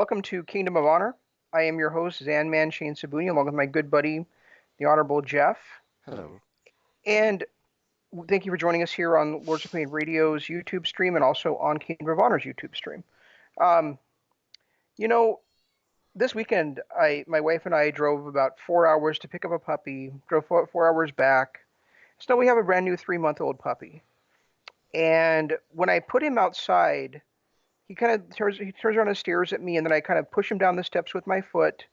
Welcome to Kingdom of Honor. I am your host, Zanman Shane Sabuni, along with my good buddy, the Honorable Jeff. Hello. And thank you for joining us here on Lords of Pain Radio's YouTube stream and also on Kingdom of Honor's YouTube stream. Um, you know, this weekend, my wife and I drove about 4 hours to pick up a puppy, drove 4 hours back. So we have a brand new 3-month-old puppy. And when I put him outside, he kind of turns around and stares at me, and then I kind of push him down the steps with my foot.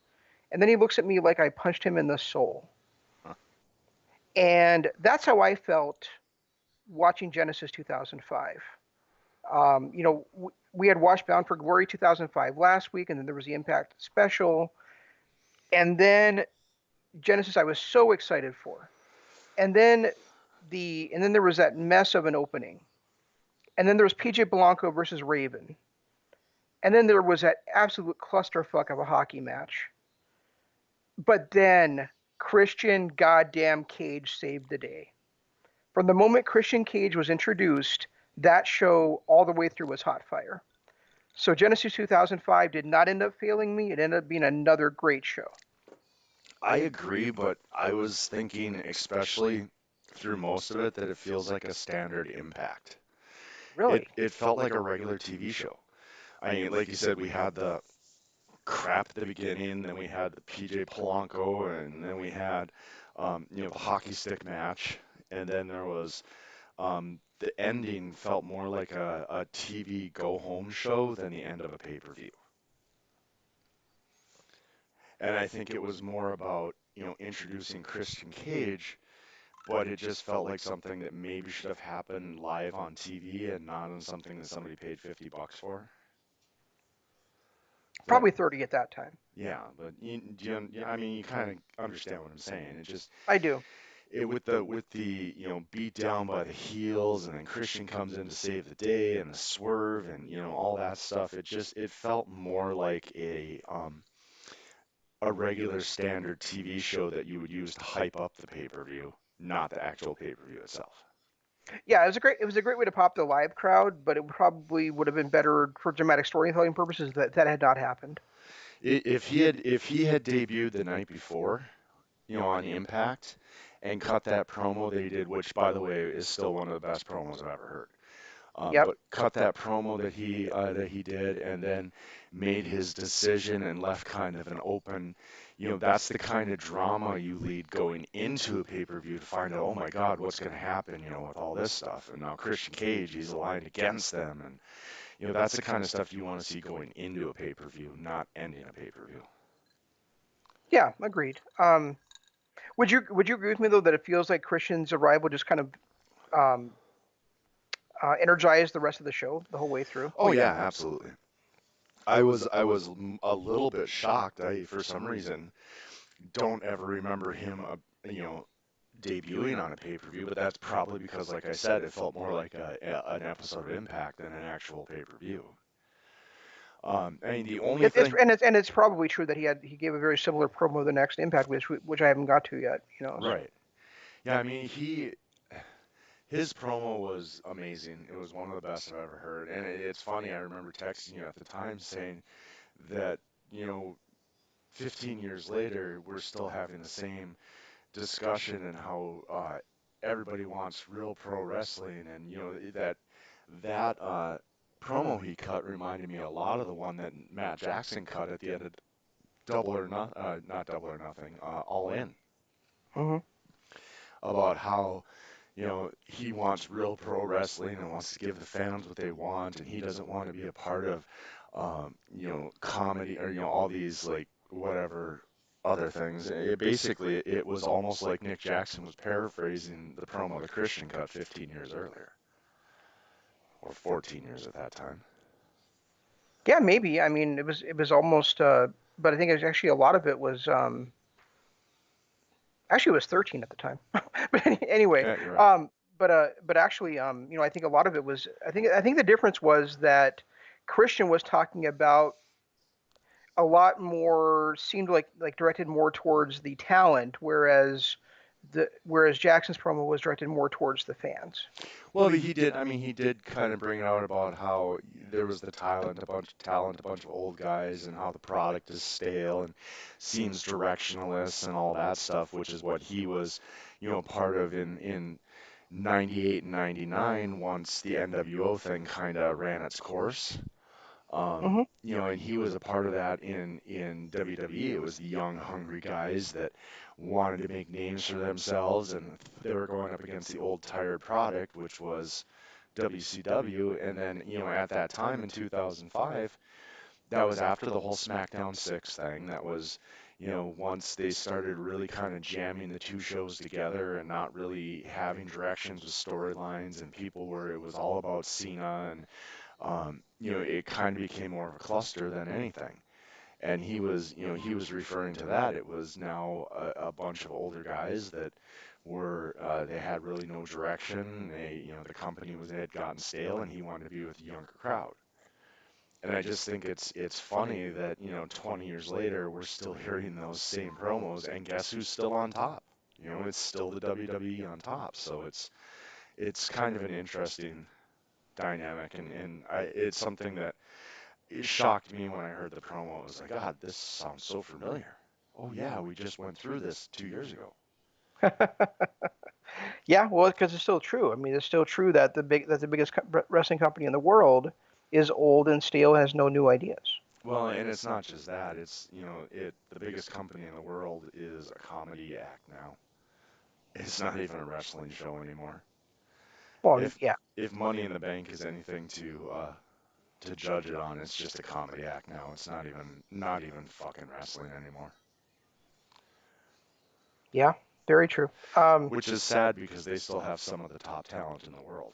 And then he looks at me like I punched him in the soul. Huh. And that's how I felt watching Genesis 2005. We had watched Bound for Glory 2005 last week, and then there was the Impact special. And then Genesis I was so excited for. And then there was that mess of an opening. And then there was PJ Blanco versus Raven. And then there was that absolute clusterfuck of a hockey match. But then Christian goddamn Cage saved the day. From the moment Christian Cage was introduced, that show all the way through was hot fire. So Genesis 2005 did not end up failing me. It ended up being another great show. I agree, but I was thinking, especially through most of it, that it feels like a standard Impact. Really? It felt like a regular TV show. I mean, like you said, we had the crap at the beginning, then we had the PJ Polanco, and then we had, the hockey stick match, and then there was the ending felt more like a TV go-home show than the end of a pay-per-view. And I think it was more about, introducing Christian Cage, but it just felt like something that maybe should have happened live on TV and not on something that somebody paid $50 for. That, Probably 30 at that time. yeah, but I mean, you kind of understand what I'm saying. It just I do. with the beat down by the heels, and then Christian comes in to save the day, and the swerve, and all that stuff. It felt more like a regular standard TV show that you would use to hype up the pay-per-view, not the actual pay-per-view itself. Yeah, it was a great way to pop the live crowd, but it probably would have been better for dramatic storytelling purposes that had not happened. If he had debuted the night before, on Impact, and cut that promo that he did, which by the way is still one of the best promos I've ever heard. Yep. But cut that promo that he did, and then made his decision and left kind of an open. That's the kind of drama you lead going into a pay-per-view to find out, oh my God, what's going to happen, with all this stuff. And now Christian Cage, he's aligned against them, and that's the kind of stuff you want to see going into a pay-per-view, not ending a pay-per-view. Yeah, agreed. Would you agree with me though that it feels like Christian's arrival just kind of um, energized the rest of the show the whole way through? Oh yeah, absolutely. I was a little bit shocked. I, for some reason, don't ever remember him, debuting on a pay-per-view, but that's probably because, like I said, it felt more like an episode of Impact than an actual pay-per-view. I mean, the only thing, It's probably true that he gave a very similar promo the next Impact, which I haven't got to yet. So. right? Yeah, I mean, his promo was amazing. It was one of the best I've ever heard, and it's funny. I remember texting you at the time saying that, you know, 15 years later, we're still having the same discussion and how everybody wants real pro wrestling, and that promo he cut reminded me a lot of the one that Matt Jackson cut at the end of not Double or Nothing, All In, Hmm. about how he wants real pro wrestling and wants to give the fans what they want, and he doesn't want to be a part of comedy or all these like whatever other things. It was almost like Nick Jackson was paraphrasing the promo that Christian cut 15 years earlier, or 14 years at that time. Yeah, maybe. I mean, it was almost. But I think it was actually a lot of it was. Actually, it was 13 at the time. But anyway, Yeah, you're right. but actually, I think a lot of it was. I think the difference was that Christian was talking about a lot more seemed like directed more towards the talent, whereas whereas Jackson's promo was directed more towards the fans. Well, but he did. I mean, he did kind of bring out about how there was the talent, a bunch of old guys, and how the product is stale and seems directionless and all that stuff, which is what he was, part of in '98 and '99 once the NWO thing kind of ran its course. Hmm. And he was a part of that in WWE. It was the young, hungry guys that wanted to make names for themselves, and they were going up against the old, tired product, which was WCW. And then, at that time in 2005, that was after the whole SmackDown 6 thing. That was, once they started really kind of jamming the two shows together and not really having directions with storylines, and people were, it was all about Cena, and it kind of became more of a cluster than anything. And he was referring to that. It was now a bunch of older guys that they had really no direction. The company had gotten stale, and he wanted to be with a younger crowd. And I just think it's funny that 20 years later we're still hearing those same promos, and guess who's still on top? It's still the WWE on top. So it's kind of an interesting dynamic, and it's something that it shocked me when I heard the promo. It was like, God, this sounds so familiar. Oh yeah, we just went through this 2 years ago. Yeah, well, because it's still true. I mean, it's still true that the biggest wrestling company in the world is old and stale and has no new ideas. Well, and it's not just that. It's the biggest company in the world is a comedy act now. It's not even a wrestling show anymore. Well, If yeah, if Money in the Bank is anything to judge it on, it's just a comedy act now. It's not even fucking wrestling anymore. yeah, very true. Which is sad because they still have some of the top talent in the world.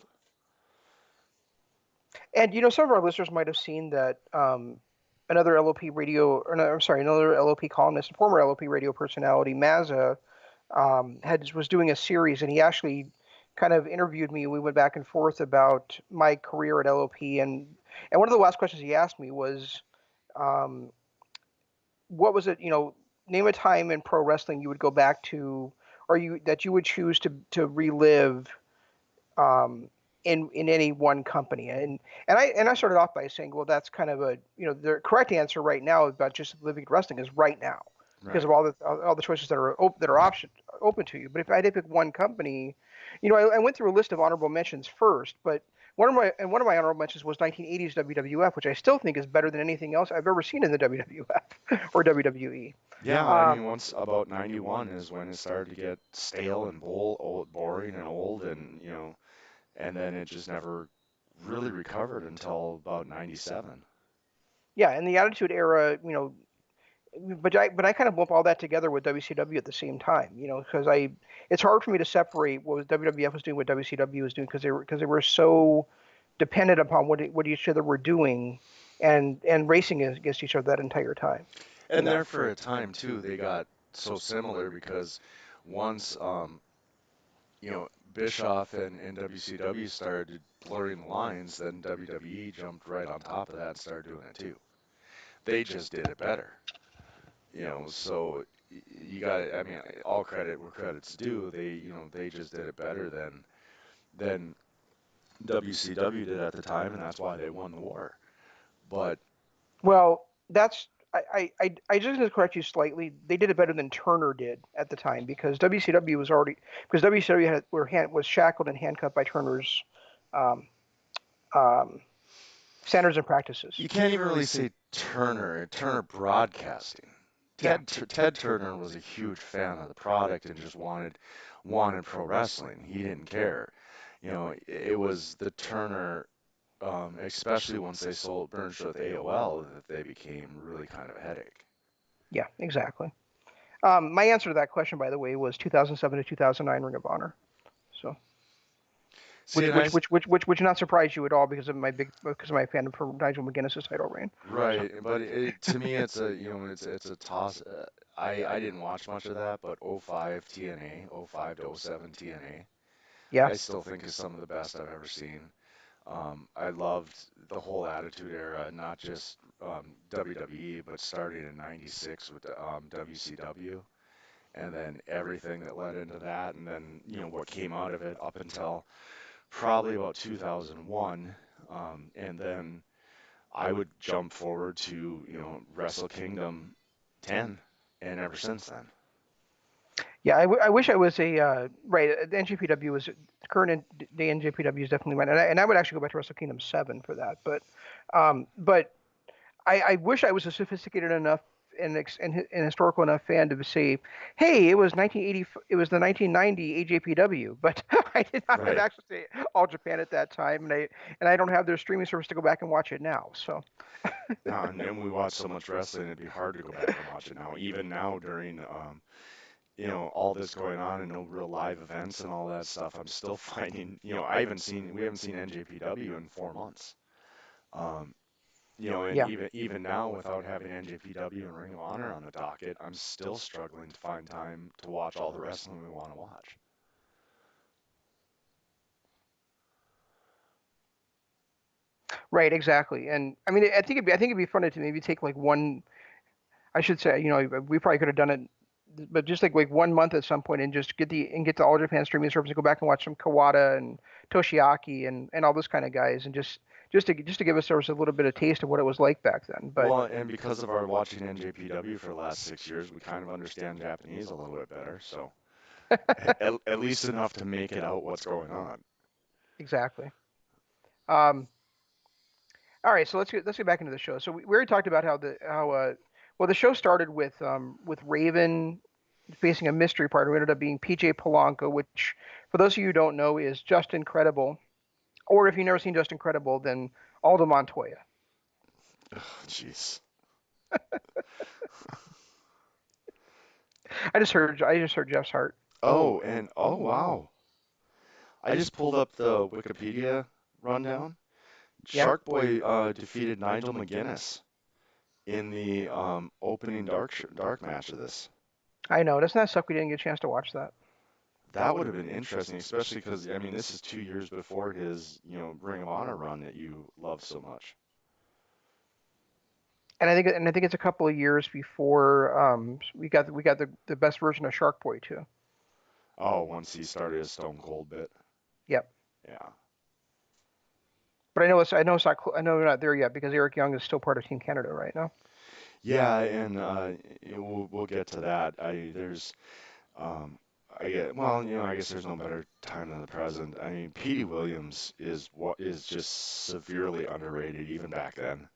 And some of our listeners might have seen that another LOP radio, or no, I'm sorry, another LOP columnist, a former LOP radio personality, Mazza, was doing a series, and he actually kind of interviewed me. We went back and forth about my career at LOP, and one of the last questions he asked me was, um, what was it? Name a time in pro wrestling you would go back to, or you would choose to relive um, in any one company. And I started off by saying, well, that's kind of the correct answer right now about just living wrestling is right now because Right. of all the choices that are open to you. But if I had to pick one company, I went through a list of honorable mentions first, but one of my honorable mentions was 1980s WWF, which I still think is better than anything else I've ever seen in the WWF or WWE. Yeah, I Um, mean, once about 91 is when it started to get stale and boring and old, and then it just never really recovered until about 97. yeah, in the Attitude Era, but I kind of lump all that together with WCW at the same time, because it's hard for me to separate what WWF was doing, what WCW was doing, because they were so dependent upon what each other were doing, and racing against each other that entire time. And there for a time too, they got so similar because once Bischoff and WCW started blurring the lines, then WWE jumped right on top of that and started doing it too. They just did it better. So you got, I mean, all credit where credit's due. They just did it better than WCW did at the time, and that's why they won the war. But Well, that's I just going to correct you slightly. They did it better than Turner did at the time because WCW was already because WCW was shackled and handcuffed by Turner's um, um, standards and practices. you can't even really say Turner Broadcasting. Yeah. Ted Turner was a huge fan of the product and just wanted pro wrestling. He didn't care. It was the Turner, especially once they sold merged with AOL, that they became really kind of a headache. Yeah, exactly. My answer to that question, by the way, was 2007 to 2009 Ring of Honor. So, See, which and I, which which which which which not surprise you at all because of my fandom for Nigel McGuinness's title reign. So, right, but to me, it's a toss. I didn't watch much of that, but '05 TNA, '05 to '07 TNA, yeah. I still think is some of the best I've ever seen. I loved the whole Attitude Era, not just WWE, but starting in '96 with WCW. and then everything that led into that, and then what came out of it up until probably about 2001, and then I would jump forward to Wrestle Kingdom 10, and ever since then. Yeah, I wish I was right. The NJPW was current day NJPW is definitely mine, and I would actually go back to Wrestle Kingdom 7 for that. But I wish I was a sophisticated enough and historical enough fan to say, hey, it was 1980, it was the 1990 AJPW, but I did not have Right. access to All Japan at that time, and I don't have their streaming service to go back and watch it now. So Now, and we watch so much wrestling, it'd be hard to go back and watch it now. Even now, during all this going on and no real live events and all that stuff, I'm still finding, we haven't seen NJPW in 4 months. Um, and yeah. even now, without having NJPW and Ring of Honor on the docket, I'm still struggling to find time to watch all the wrestling we want to watch. Right, exactly. And I mean, I think it'd be funny to maybe take like one. I should say, we probably could have done it, but just like 1 month at some point and just get the All Japan streaming service and go back and watch some Kawada and Toshiaki and all those kind of guys and just to give us sort of a little bit of taste of what it was like back then. But Well, and because of our watching NJPW for the last 6 years, we kind of understand Japanese a little bit better. So at least enough to make it out what's going on. exactly. Um, all right, so let's get back into the show. So we already talked about how the show started with Raven facing a mystery partner who ended up being PJ Polanco, which for those of you who don't know is just incredible. Or if you've never seen Just Incredible, then Aldo Montoya. Jeez. I just heard Jeff's heart. Oh, and oh wow. I just pulled up the Wikipedia rundown. Yeah, Shark Boy defeated Nigel McGuinness in the opening dark match of this. I know. Doesn't that suck? We didn't get a chance to watch that. That would have been interesting, especially because I mean this is 2 years before his Ring of Honor run that you love so much. And I think it's a couple of years before we got the best version of Shark Boy too. Oh, once he started his Stone Cold bit. Yep. Yeah. But I know we're not there yet because Eric Young is still part of Team Canada right now. Yeah, and we'll get to that. There's I get well, I guess there's no better time than the present. I mean, Petey Williams is just severely underrated even back then.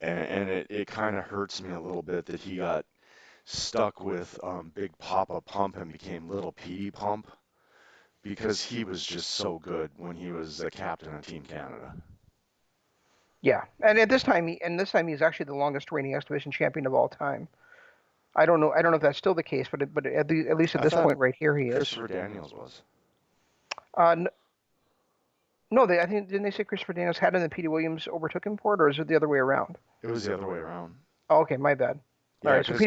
And it kind of hurts me a little bit that he got stuck with Big Papa Pump and became Little Petey Pump because he was just so good when he was a captain of Team Canada. Yeah, and this time he's actually the longest reigning X Division champion of all time. I don't know if that's still the case, but at least at I this thought point right here he is. Christopher Daniels was. Uh, no, I think didn't they say Christopher Daniels had it and then Petey Williams overtook him for it, or is it the other way around? It was the other way around. Oh, okay, my bad. All Yeah, right, because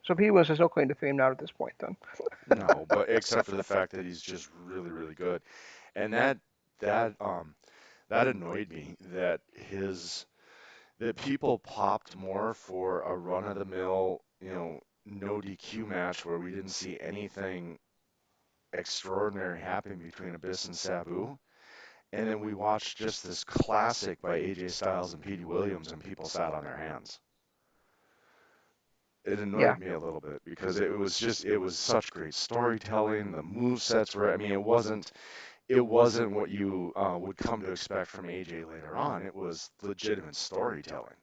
So Petey Williams has no claim to fame now at this point, then. no, but except for the fact that he's just really, really good, and that that annoyed me that his that people popped more for a run-of-the-mill, no DQ match where we didn't see anything extraordinary happen between Abyss and Sabu, and then we watched just this classic by AJ Styles and Petey Williams, and people sat on their hands. It Yeah, annoyed me a little bit because it was such great storytelling. The move sets were, I mean, it wasn't what you would come to expect from AJ later on. It was legitimate storytelling.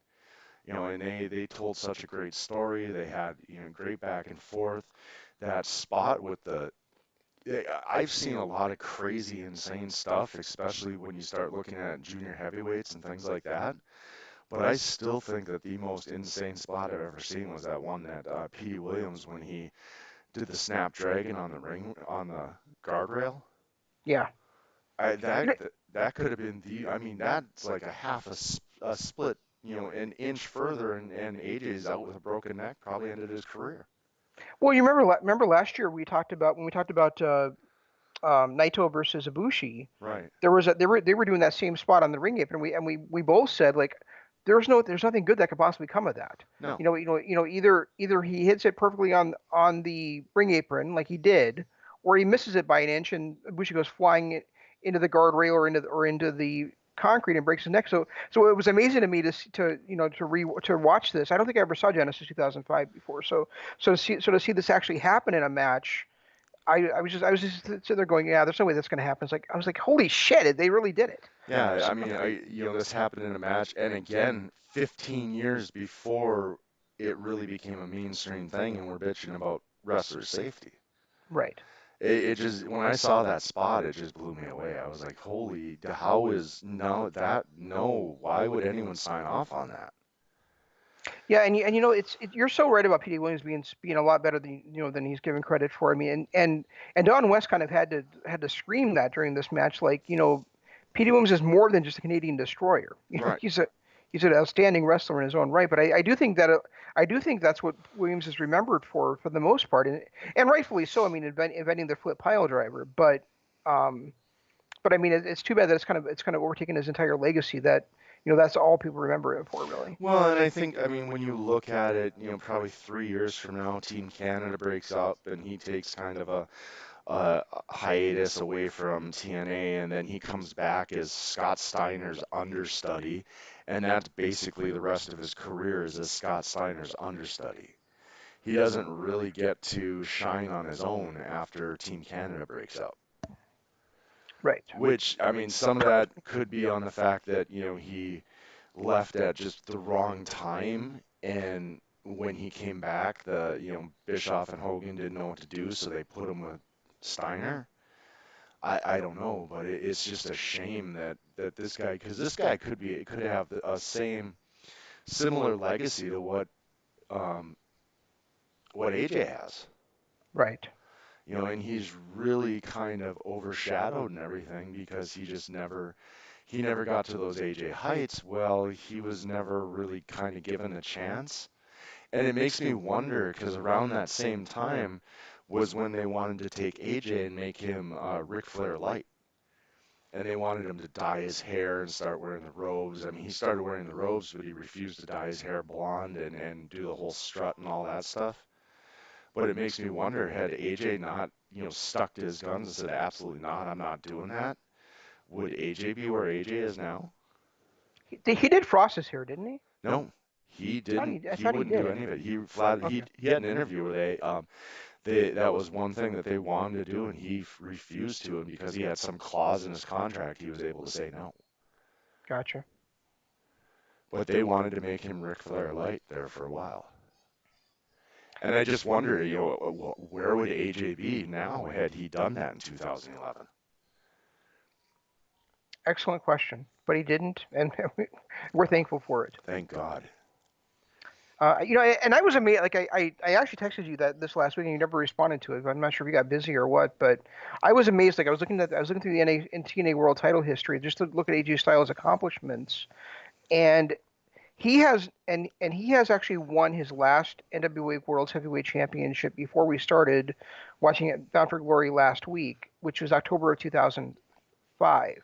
And they told such a great story. They had great back and forth. That spot with I've seen a lot of crazy, insane stuff, especially when you start looking at junior heavyweights and things like that. But I still think that the most insane spot I've ever seen was that one that Petey Williams when he did the Snapdragon on the ring on the guardrail. yeah. I You know, that could have been I mean that's like a split, an inch further, and AJ's out with a broken neck, probably ended his career. well, you remember last year when we talked about Naito versus Ibushi. Right. They were doing that same spot on the ring apron, and we both said like there's nothing good that could possibly come of that. No. Either he hits it perfectly on the ring apron like he did, or he misses it by an inch and Ibushi goes flying into the guardrail or into the concrete and breaks his neck. So it was amazing to me to watch this. I don't think I ever saw Genesis 2005 before. So to see this actually happen in a match, I was just sitting there going, yeah, there's no way that's going to happen. I was like, holy shit, they really did it. Yeah, So, I mean, this happened in a match, and again, 15 years before it really became a mainstream thing, and we're bitching about wrestler safety. right. It just, when I saw that spot, it just blew me away. I was like, holy, how is no that no? Why would anyone sign off on that? Yeah, and you're so right about Petey Williams being a lot better than he's given credit for. I mean, and Don West kind of had to scream that during this match, like, Petey Williams is more than just a Canadian destroyer. Right. He's an outstanding wrestler in his own right. But I do think that's what Williams is remembered for the most part, and rightfully so. I mean, inventing the flip pile driver, um, but I mean, it's too bad that it's kind of overtaken his entire legacy. That's all people remember him for, really. Well, and I think, I mean, when you look at it, probably 3 years from now, Team Canada breaks up, and he takes kind of a hiatus away from TNA, and then he comes back as Scott Steiner's understudy, and that's basically the rest of his career is as Scott Steiner's understudy. He doesn't really get to shine on his own after Team Canada breaks up. Right. Which, I mean, some of that could be on the fact that, he left at just the wrong time, and when he came back, Bischoff and Hogan didn't know what to do, so they put him with Steiner. I don't know, but it's just a shame that this guy, because this guy could have a similar legacy to um, what AJ has, Right. and he's really kind of overshadowed and everything because he never got to those AJ heights. Well, he was never really kind of given a chance. And it makes me wonder because around that same time was when they wanted to take AJ and make him Ric Flair light. And they wanted him to dye his hair and start wearing the robes. I mean, he started wearing the robes, but he refused to dye his hair blonde and do the whole strut and all that stuff. But it makes me wonder, had AJ not, stuck to his guns and said, absolutely not, I'm not doing that, would AJ be where AJ is now? He did frost his hair, didn't he? No, he I thought didn't. he I He thought he wouldn't do did. any of it. Okay. He had an interview where they that was one thing that they wanted to do, and he refused to, and because he had some clause in his contract, he was able to say no. Gotcha. But they wanted to make him Ric Flair light there for a while. And I just wonder, where would AJ be now had he done that in 2011? Excellent question. But he didn't, and we're thankful for it. Thank God. And I was amazed. Like I actually texted you that this last week, and you never responded to it. I'm not sure if you got busy or what, but I was amazed. Like I was looking through the NA and TNA World Title history just to look at AJ Styles' accomplishments, and he has actually won his last NWA World Heavyweight Championship before we started watching it Bound for Glory last week, which was October of 2005.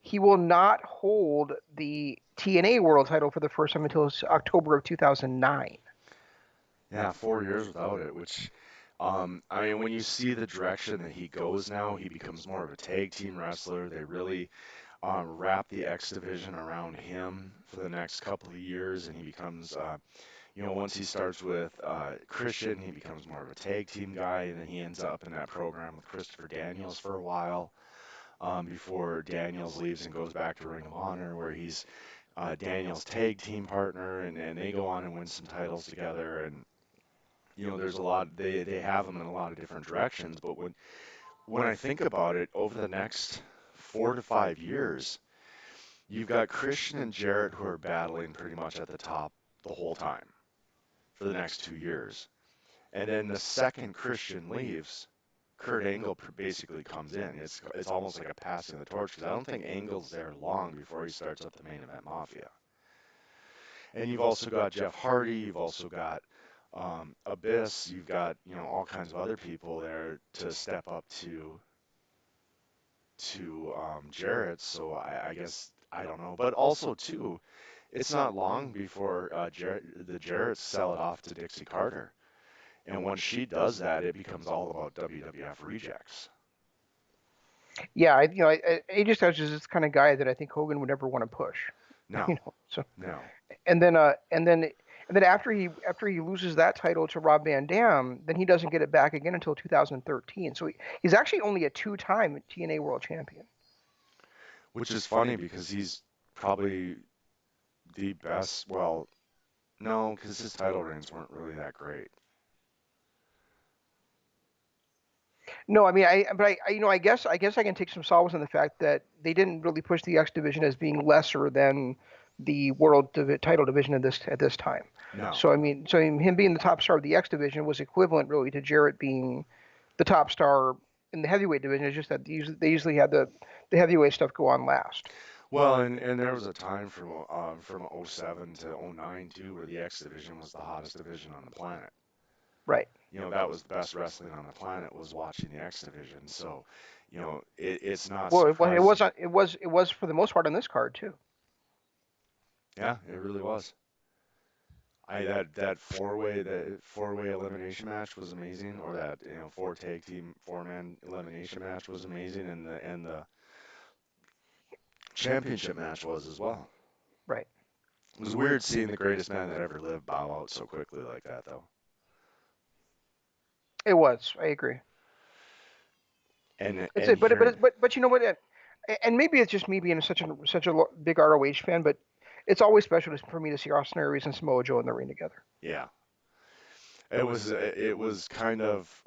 He will not hold the TNA World Title for the first time until October of 2009. Yeah, 4 years without it, which, I mean, when you see the direction that he goes now, he becomes more of a tag team wrestler. They really wrap the X division around him for the next couple of years, and he becomes, once he starts with Christian, he becomes more of a tag team guy, and then he ends up in that program with Christopher Daniels for a while, before Daniels leaves and goes back to Ring of Honor, where he's Daniels' tag team partner, and they go on and win some titles together, and there's a lot. They have them in a lot of different directions, but when I think about it, over the next 4 to 5 years, you've got Christian and Jarrett who are battling pretty much at the top the whole time for the next 2 years. And then the second Christian leaves, Kurt Angle basically comes in. It's almost like a passing of the torch because I don't think Angle's there long before he starts up the main event Mafia. And you've also got Jeff Hardy. You've also got Abyss. You've got all kinds of other people there to step up to Jarrett. So I guess I don't know. But also too, it's not long before the Jarretts sell it off to Dixie Carter. And once she does that, it becomes all about WWF rejects. Yeah, AJ Styles is this kind of guy that I think Hogan would never want to push. No, So no. and then after he loses that title to Rob Van Dam, then he doesn't get it back again until 2013. So he's actually only a two-time TNA World Champion. Which is funny because he's probably the best. Well, no, because his title reigns weren't really that great. No, I mean, I guess I can take some solace in the fact that they didn't really push the X division as being lesser than the title division at this time. No. So him being the top star of the X division was equivalent really to Jarrett being the top star in the heavyweight division. It's just that they usually had the heavyweight stuff go on last. Well, and there was a time from '07 to '09 too, where the X division was the hottest division on the planet. Right. That was the best wrestling on the planet was watching the X division. So, it's not Well, surprising. it was for the most part on this card too. Yeah, it really was. That four-way elimination match was amazing, or that four-man elimination match was amazing, and the championship match was as well. Right. It was weird seeing the greatest man that ever lived bow out so quickly like that, though. It was. I agree. And But you know what? And maybe it's just me being such a big ROH fan, but it's always special for me to see Austin Aries and Samoa Joe in the ring together. Yeah, it was kind of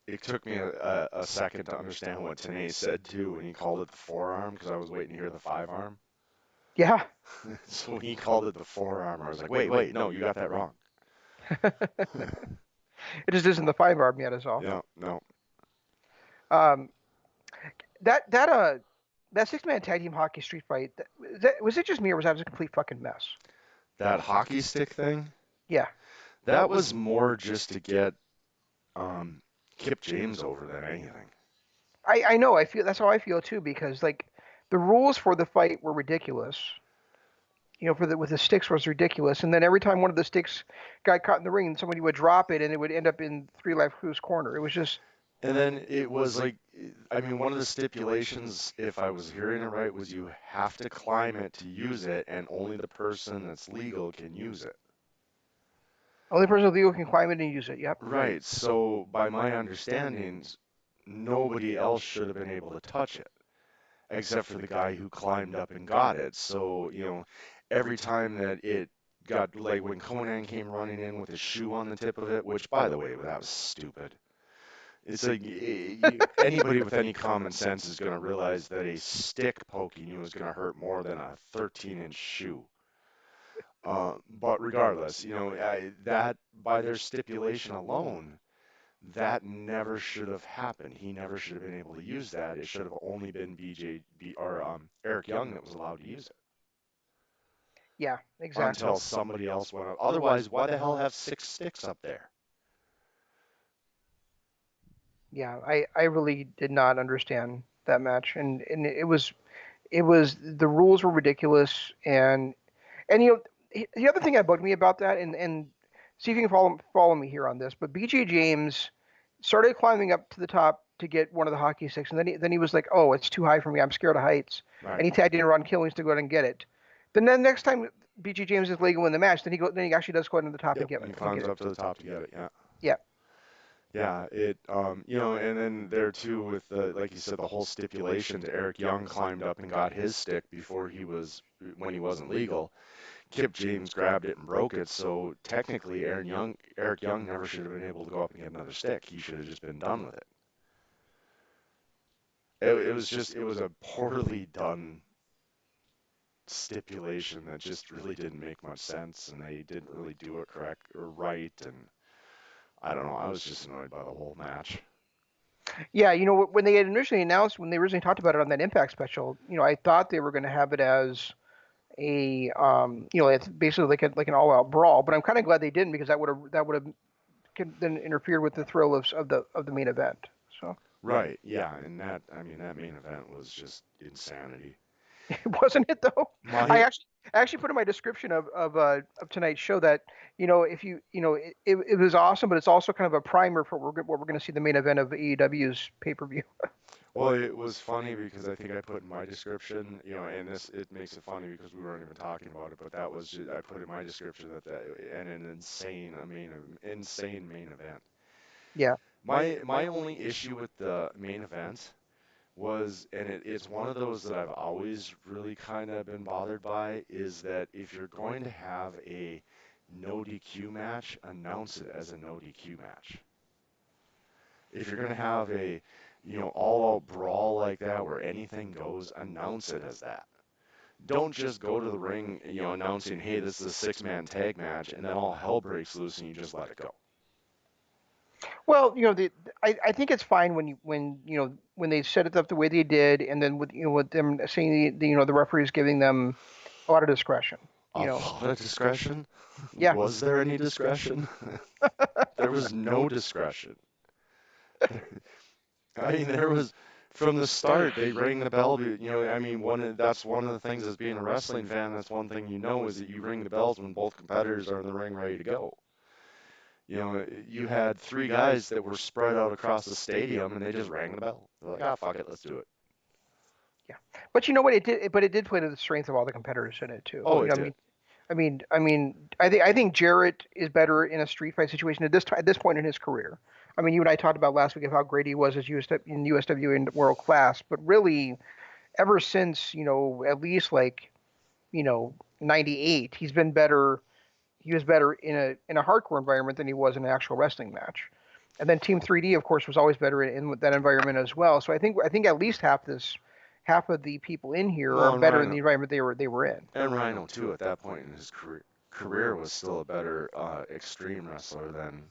it took me a second to understand what TNA said too when he called it the forearm because I was waiting to hear the five arm. Yeah. So when he called it the forearm, I was like, wait, no, you got that wrong. It just isn't the five arm yet, is all. Yeah, no. Um, that 6-man tag team hockey street fight, was it just me or was that a complete fucking mess? That hockey stick thing? Yeah. That was more just to get Kip James over than anything. I know. I feel that's how I feel too because like the rules for the fight were ridiculous. With the sticks was ridiculous, and then every time one of the sticks got caught in the ring, somebody would drop it, and it would end up in Three Live Crew's corner. It was just. And then it was like, I mean, one of the stipulations, if I was hearing it right, was you have to climb it to use it, and only the person that's legal can use it. Only person with legal can climb it and use it. Yep. Right. So by my understandings, nobody else should have been able to touch it, except for the guy who climbed up and got it. So, every time that it got, like when Conan came running in with his shoe on the tip of it, which by the way, that was stupid. It's like anybody with any common sense is going to realize that a stick poking you is going to hurt more than a 13-inch shoe. But regardless, that by their stipulation alone, that never should have happened. He never should have been able to use that. It should have only been Eric Young that was allowed to use it. Yeah, exactly. Until somebody else went up. Otherwise, why the hell have 6 sticks up there? Yeah, I really did not understand that match, and it was the rules were ridiculous, and the other thing that bugged me about that, and see if you can follow me here on this, but BJ James started climbing up to the top to get one of the hockey sticks, and then he was like, oh, it's too high for me, I'm scared of heights, Right. and he tagged in Ron Killings to go ahead and get it. Then next time BJ James is legal in the match, then he actually does go ahead to the top and get it. He climbs up to the top to get it. Yeah. Yeah. Yeah, and then there too with like you said, the whole stipulation to Eric Young climbed up and got his stick when he wasn't legal. Kip James grabbed it and broke it, so technically Eric Young never should have been able to go up and get another stick. He should have just been done with it. It was a poorly done stipulation that just really didn't make much sense, and they didn't really do it correct or right, and I don't know. I was just annoyed by the whole match. Yeah, when they had initially announced, when they originally talked about it on that Impact special, I thought they were going to have it as a, it's basically like an all-out brawl. But I'm kind of glad they didn't because that would have then interfered with the thrill of the main event. So. Right. Yeah, and that main event was just insanity. Wasn't it though? I My actually put in my description of tonight's show that if it was awesome, but it's also kind of a primer for what we're going to see the main event of AEW's pay-per-view. Well, it was funny because I think I put in my description, and this it makes it funny because we weren't even talking about it, but that was I put in my description that and an insane main event. Yeah. My only issue with the main event was, and it's one of those that I've always really kind of been bothered by, is that if you're going to have a no DQ match, announce it as a no DQ match. If you're going to have a, all out brawl like that where anything goes, announce it as that. Don't just go to the ring, announcing, hey, this is a six-man tag match, and then all hell breaks loose and you just let it go. Well, I think it's fine when they set it up the way they did, and then with them saying the referees giving them a lot of discretion. A lot of discretion? Yeah. Was there any discretion? There was no discretion. I mean, there was from the start. They rang the bell. I mean, that's one of the things as being a wrestling fan. That's one thing is that you ring the bells when both competitors are in the ring ready to go. You had three guys that were spread out across the stadium, and they just rang the bell. They're like, ah, fuck it, let's do it. Yeah. But you know what? It did play to the strength of all the competitors in it too. Oh, it did. I think Jarrett is better in a street fight situation at this point in his career. I mean, you and I talked about last week of how great he was as in USW and world class, but really, ever since at least like 98, he's been better. He was better in a hardcore environment than he was in an actual wrestling match. And then Team 3D, of course, was always better in that environment as well. So I think at least half of the people in here are Well, and better in the Rhino, environment they were in. and Rhino too. At that point in his career was still a better extreme wrestler than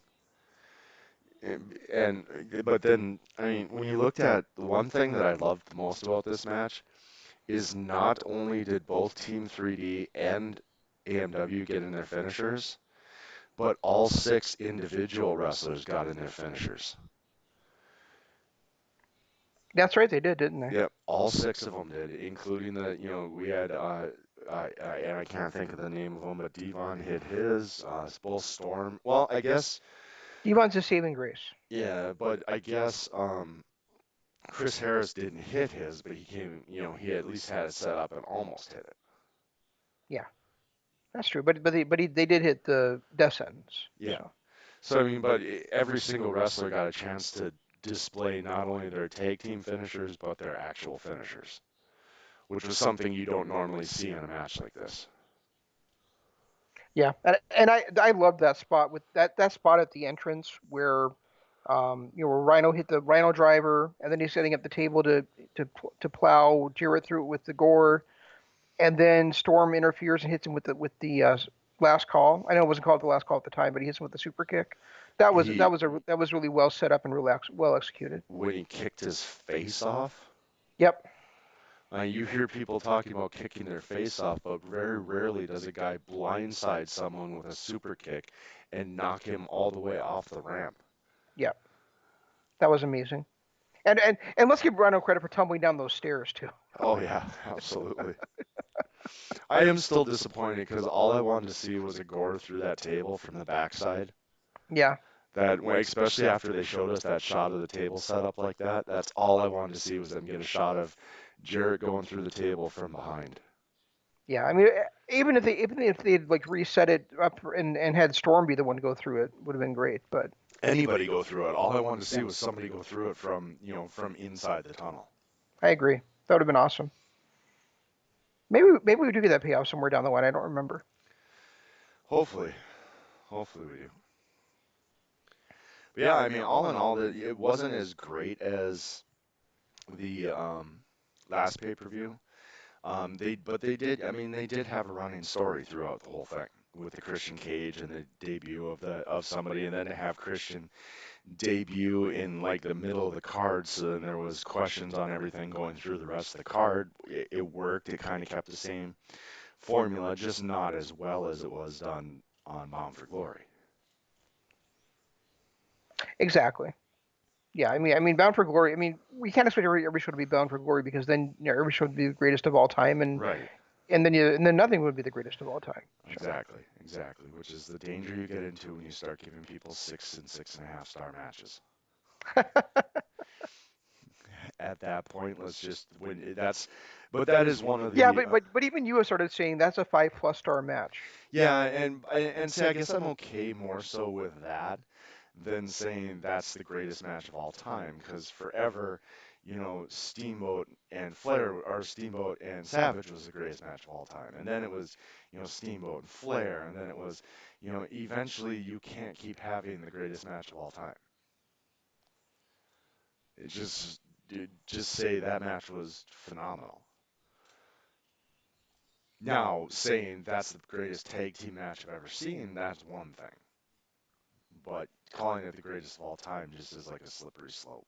and but then I mean when you looked at the one thing that I loved most about this match is not only did both Team 3D and AMW get in their finishers, but all six individual wrestlers got in their finishers. That's right, they did, didn't they? Yep, all six of them did, including we had and I can't think of the name of them, but Devon hit his, both Storm. Well, I guess Devon's a saving grace. yeah, but I guess Chris Harris didn't hit his, but he came, he at least had it set up and almost hit it. Yeah, that's true. They did hit the death sentence. Yeah. So So I mean, but every single wrestler got a chance to display not only their tag team finishers, but their actual finishers, which was something you don't normally see in a match like this. yeah, and I loved that spot with that spot at the entrance where where Rhino hit the Rhino driver, and then he's setting up the table to plow Jarrett through it with the gore, and then Storm interferes and hits him with the last call. I know it wasn't called the last call at the time, but he hits him with the super kick. He That was really well set up and really well executed. when he kicked his face off. Yep. You hear people talking about kicking their face off, but very rarely does a guy blindside someone with a super kick and knock him all the way off the ramp. Yep. That was amazing. And let's give Rhino credit for tumbling down those stairs too. Oh yeah, absolutely. I am still disappointed because all I wanted to see was a gore through that table from the backside. Yeah. Especially after they showed us that shot of the table set up like that, that's all I wanted to see was them get a shot of Jarrett going through the table from behind. Yeah. I mean, even if they'd like reset it up and had Storm be the one to go through it, would have been great. But Anybody go through it. All I wanted to see was somebody go through it from, from inside the tunnel. I agree. That would have been awesome. Maybe we do get that payoff somewhere down the line. I don't remember. Hopefully. Hopefully we do. But yeah, I mean, all in all, it wasn't as great as the last pay-per-view. They did. I mean, they did have a running story throughout the whole thing with the Christian Cage and the debut of somebody, and then to have Christian debut in like the middle of the card, so then there was questions on everything going through the rest of the card. It worked. It kind of kept the same formula, just not as well as it was done on Bound for Glory. Exactly. Yeah, I mean, Bound for Glory. I mean, we can't expect every show to be Bound for Glory because then every show would be the greatest of all time, Right. and then nothing would be the greatest of all time. So Exactly. Exactly. Which is the danger you get into when you start giving people 6 and 6.5 star matches. At that point, let's just when that's, but that is one of yeah, the but even you have started saying that's a 5+ star match. yeah, and say I guess I'm okay more so with that than saying that's the greatest match of all time because forever, Steamboat and Flair or Steamboat and Savage was the greatest match of all time, and then it was Steamboat and Flair, and then it was eventually you can't keep having the greatest match of all time. It just say that match was phenomenal. Now, saying that's the greatest tag team match I've ever seen, that's one thing. But calling it the greatest of all time just is like a slippery slope.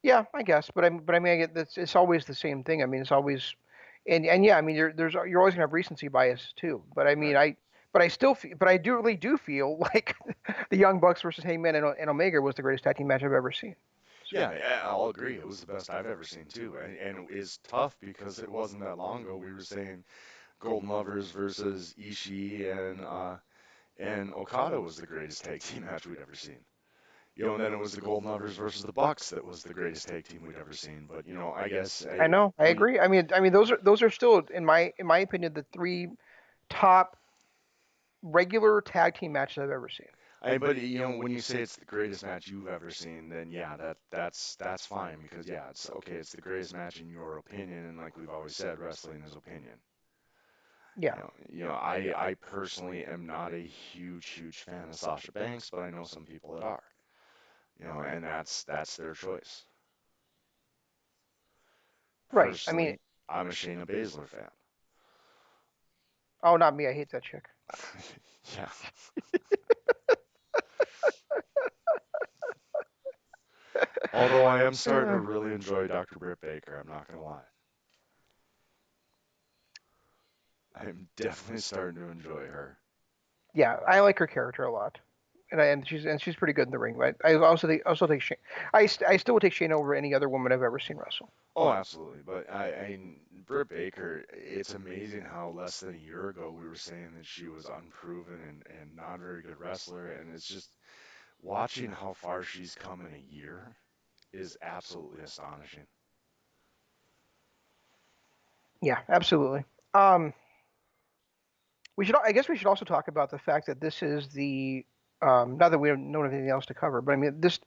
Yeah, I guess, but I mean, I get that's it's always the same thing. I mean, it's always, and yeah, I mean, you're always gonna have recency bias too. But I mean, Right. but I still feel, but I do really do feel like the Young Bucks versus Hangman and Omega was the greatest tag team match I've ever seen. So Yeah, I'll agree. It was the best I've ever seen too, and it is tough because it wasn't that long ago we were saying Golden Lovers versus Ishii and Okada was the greatest tag team match we'd ever seen. And then it was the Golden Lovers versus the Bucks that was the greatest tag team we'd ever seen. But I guess I know, I we agree. I mean, those are still, in my opinion, the three top regular tag team matches I've ever seen. But when you say it's the greatest match you've ever seen, then yeah, that's fine because yeah, it's okay. It's the greatest match in your opinion, and like we've always said, wrestling is opinion. Yeah, I personally am not a huge fan of Sasha Banks, but I know some people that are. And that's their choice. right. I mean, Personally, I'm a Shayna Baszler fan. oh, not me. I hate that chick. Yeah. Although I am starting to Uh, really enjoy Dr. Britt Baker, I'm not gonna lie. I'm definitely starting to enjoy her. yeah, I like her character a lot. And she's pretty good in the ring. But I also think Shane. I still would take Shane over any other woman I've ever seen wrestle. Oh, absolutely. But Britt Baker, it's amazing how less than a year ago we were saying that she was unproven and not a very good wrestler, and it's just watching how far she's come in a year is absolutely astonishing. Yeah, absolutely. Um, I guess we should also talk about the fact that this is the not that we don't have anything else to cover, but I mean this.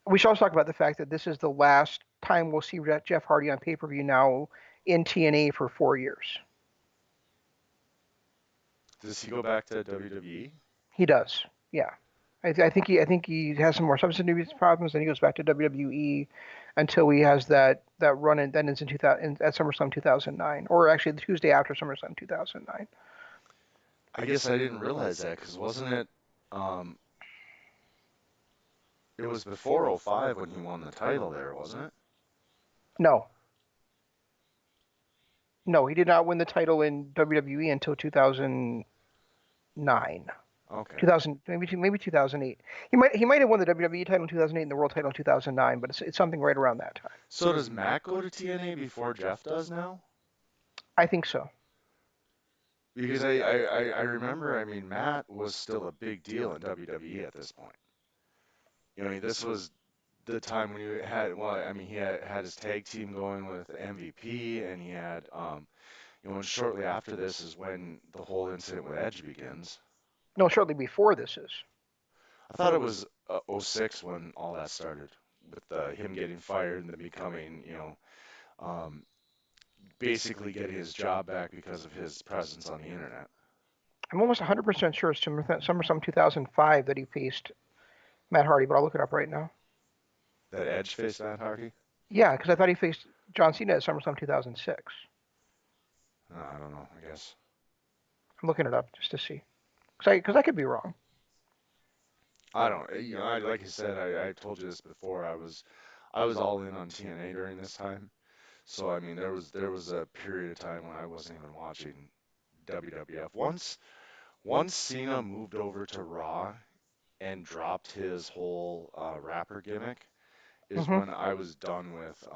We should also talk about the fact that this is the last time we'll see Jeff Hardy on pay-per-view now in TNA for 4 years. Does he go back to WWE? He does. Yeah. I think he has some more substance abuse problems, and he goes back to WWE until he has that run, and then it's in 2000 at SummerSlam 2009, or actually the Tuesday after SummerSlam 2009. I guess I didn't realize that because wasn't it? Um, it was before '05 when he won the title there, wasn't it? No, no, he did not win the title in WWE until 2009. Okay. 2000, maybe 2008. He might have won the WWE title in 2008 and the world title in 2009, but it's something right around that time. So does Matt go to TNA before Jeff does now? I think so. Because I remember, Matt was still a big deal in WWE at this point. This was the time when he had, well, he had his tag team going with MVP, and he had, and shortly after this is when the whole incident with Edge begins. No, shortly before this is. I thought it was '06 when all that started, with him getting fired and then becoming, um, basically getting his job back because of his presence on the internet. I'm almost 100% sure it's SummerSlam 2005 that he faced Matt Hardy, but I'll look it up right now. That Edge faced Matt Hardy? Yeah, because I thought he faced John Cena at SummerSlam 2006. I don't know, I guess. I'm looking it up just to see, because I could be wrong. I don't, like I said, I told you this before. I was all in on TNA during this time. So there was a period of time when I wasn't even watching WWF. Once Cena moved over to Raw and dropped his whole rapper gimmick is Hmm. when I was done with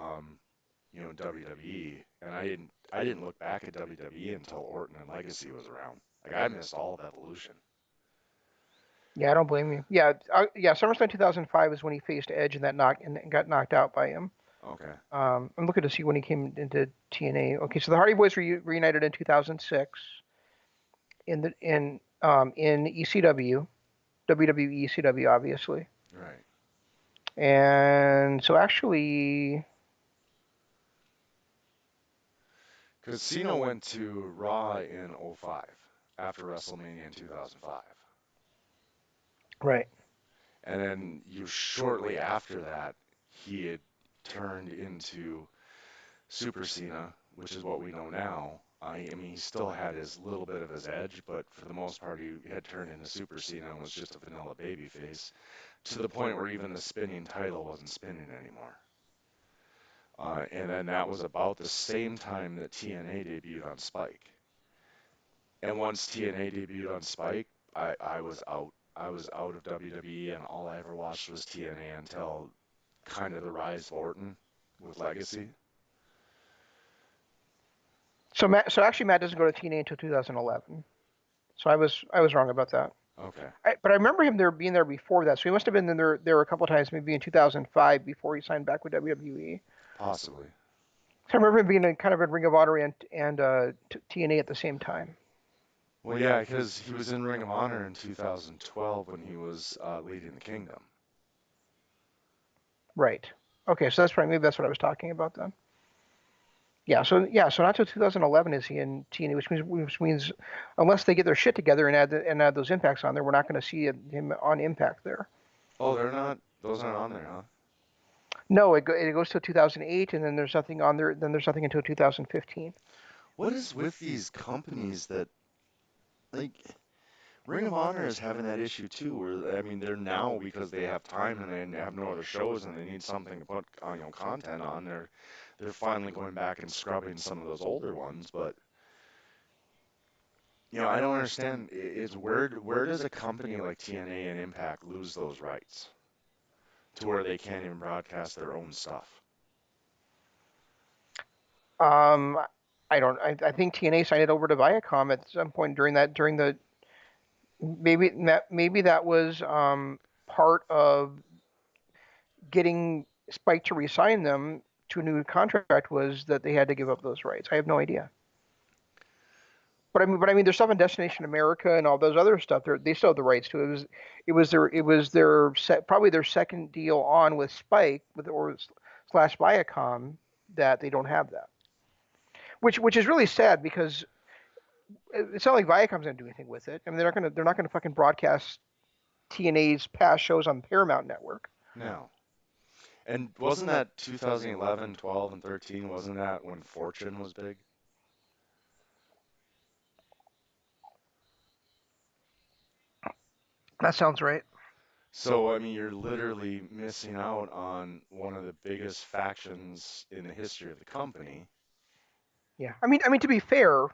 WWE, and I didn't look back at WWE until Orton and Legacy was around. Like I missed all of Evolution. Yeah, I don't blame you. Yeah, yeah. SummerSlam 2005 is when he faced Edge and that knock and got knocked out by him. Okay. I'm looking to see when he came into TNA. Okay, so the Hardy Boys reunited in 2006 in ECW, WWE ECW, obviously. Right. And so actually, Because Cena went to Raw in '05 after WrestleMania in 2005. right. And then shortly after that, he had turned into Super Cena, which is what we know now. I mean, he still had his little bit of his edge, but for the most part, he had turned into Super Cena and was just a vanilla babyface to the point where even the spinning title wasn't spinning anymore. And then that was about the same time that TNA debuted on Spike. And once TNA debuted on Spike, I was out. I was out of WWE, and all I ever watched was TNA until kind of the rise of Orton with Legacy. So actually, Matt doesn't go to TNA until 2011. So I was wrong about that. Okay, But I remember him being there before that. So he must have been there a couple of times, maybe in 2005 before he signed back with WWE. possibly. So I remember him being kind of in Ring of Honor and TNA at the same time. Well, yeah, because he was in Ring of Honor in 2012 when he was leading the Kingdom. Right. Okay, so maybe that's what I was talking about then. Yeah, so not till 2011 is he in TNA, which means unless they get their shit together and add those impacts on there, we're not going to see him on Impact there. Oh, they're not. Those aren't on there, huh? No, it goes till 2008, and then there's nothing on there. Then there's nothing until 2015. What is with these companies that like Ring of Honor is having that issue too, where I mean they're now because they have time and they have no other shows and they need something to put content on. They're finally going back and scrubbing some of those older ones, but I don't understand. Is where does a company like TNA and Impact lose those rights to where they can't even broadcast their own stuff? Um, I don't. I think TNA signed it over to Viacom at some point during the maybe that was part of getting Spike to resign them to a new contract was that they had to give up those rights. I have no idea. But I mean, there's stuff in Destination America and all those other stuff. They still have the rights to it. It was their probably their second deal on with Spike with or slash Viacom that they don't have that, which is really sad because it's not like Viacom's gonna do anything with it. I mean, they're not gonna fucking broadcast TNA's past shows on Paramount Network. No. And wasn't that 2011, 12, and 13? Wasn't that when Fortune was big? That sounds right. So, I mean, you're literally missing out on one of the biggest factions in the history of the company. Yeah. I mean to be fair,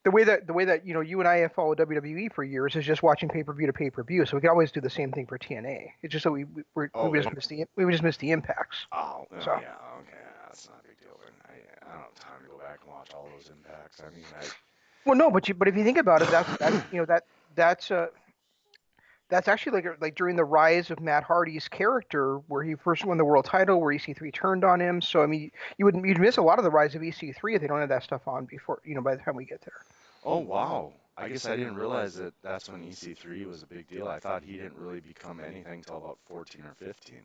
the way that you and I have followed WWE for years is just watching pay-per-view to pay-per-view. So we can always do the same thing for TNA. It's just that we Oh, would just miss the impacts. oh, So yeah, okay, that's not a big deal. But I don't have time to go back and watch all those impacts. I mean, well, no, but if you think about it, that's that's actually like during the rise of Matt Hardy's character, where he first won the world title, where EC3 turned on him. So I mean, you'd miss a lot of the rise of EC3 if they don't have that stuff on before by the time we get there. oh, wow. I guess I didn't realize that that's when EC3 was a big deal. I thought he didn't really become anything till about 14 or 15.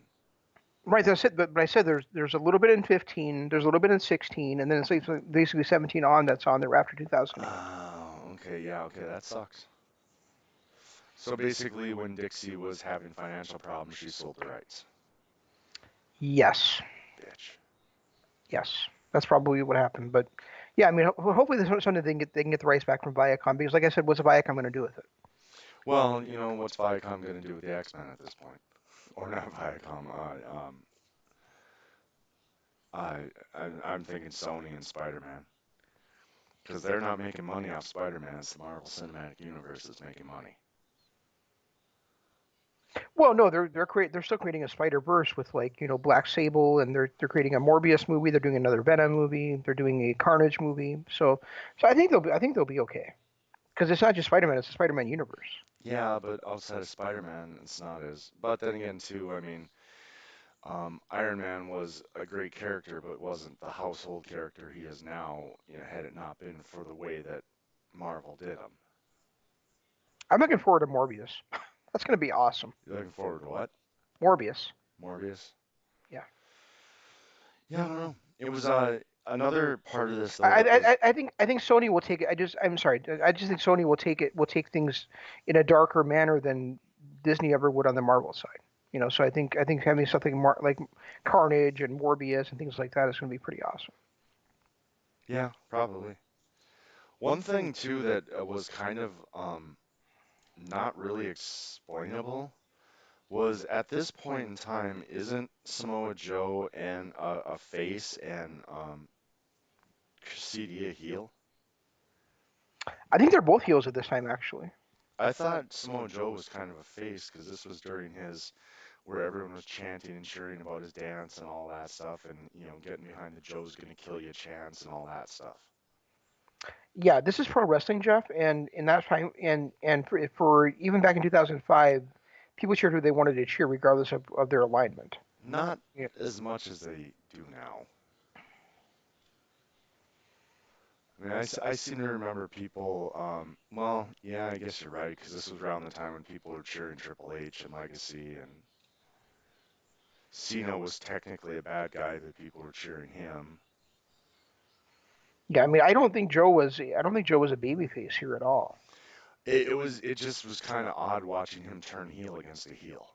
Right, that's it. But I said there's a little bit in 15, there's a little bit in 16, and then it's basically 17 on that's on there after 2008. Oh, okay, yeah, okay, that sucks. So basically, when Dixie was having financial problems, she sold the rights. Yes, Bitch. yes, that's probably what happened. But yeah, I mean, hopefully there's something they can get the rights back from Viacom because, like I said, what's Viacom going to do with it? Well, what's Viacom going to do with the X-Men at this point? Or not Viacom. I'm thinking Sony and Spider-Man. Because they're not making money off Spider-Man. It's the Marvel Cinematic Universe that's making money. Well, no, they're still creating a Spider-Verse with like Black Sable, and they're creating a Morbius movie. They're doing another Venom movie. They're doing a Carnage movie. So I think they'll be okay because it's not just Spider-Man; it's the Spider-Man universe. Yeah, but outside of Spider-Man, it's not as. But then again, too, I mean, Iron Man was a great character, but wasn't the household character he is now, had it not been for the way that Marvel did him. I'm looking forward to Morbius. That's gonna be awesome. You're looking forward to what? Morbius. Morbius? Yeah. Yeah, I don't know. It was another part of this though I, that was I I think Sony will take it. I'm sorry. I just think Sony will take things in a darker manner than Disney ever would on the Marvel side. So I think having something more like Carnage and Morbius and things like that is going to be pretty awesome. yeah, probably. One thing too that was kind of not really explainable was at this point in time, isn't Samoa Joe and a face and CD a heel? I think they're both heels at this time, actually. I thought Samoa Joe was kind of a face because this was during his where everyone was chanting and cheering about his dance and all that stuff, and getting behind the Joe's gonna kill you chants and all that stuff. Yeah, this is pro wrestling, Jeff, and in that time, and for even back in 2005, people cheered who they wanted to cheer, regardless of their alignment. Not Yeah. as much as they do now. I mean, I seem to remember people. Well, yeah, I guess you're right because this was around the time when people were cheering Triple H and Legacy, and Cena was technically a bad guy, but people were cheering him. Yeah, I mean, I don't think Joe was a babyface here at all. It just was kind of odd watching him turn heel against a heel,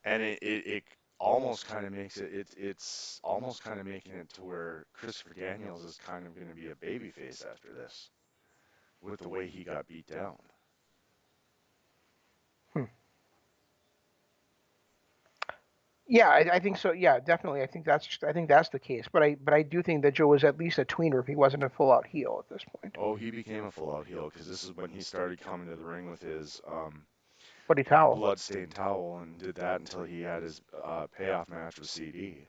and it almost kind of makes it's almost kind of making it to where Christopher Daniels is kind of going to be a babyface after this with the way he got beat down. Hmm. Yeah, I think so. Yeah, definitely. I think that's the case. But I do think that Joe was at least a tweener if he wasn't a full out heel at this point. Oh, he became a full out heel because this is when he started coming to the ring with his Buddy Towel. bloodstained towel and did that until he had his payoff match with CD.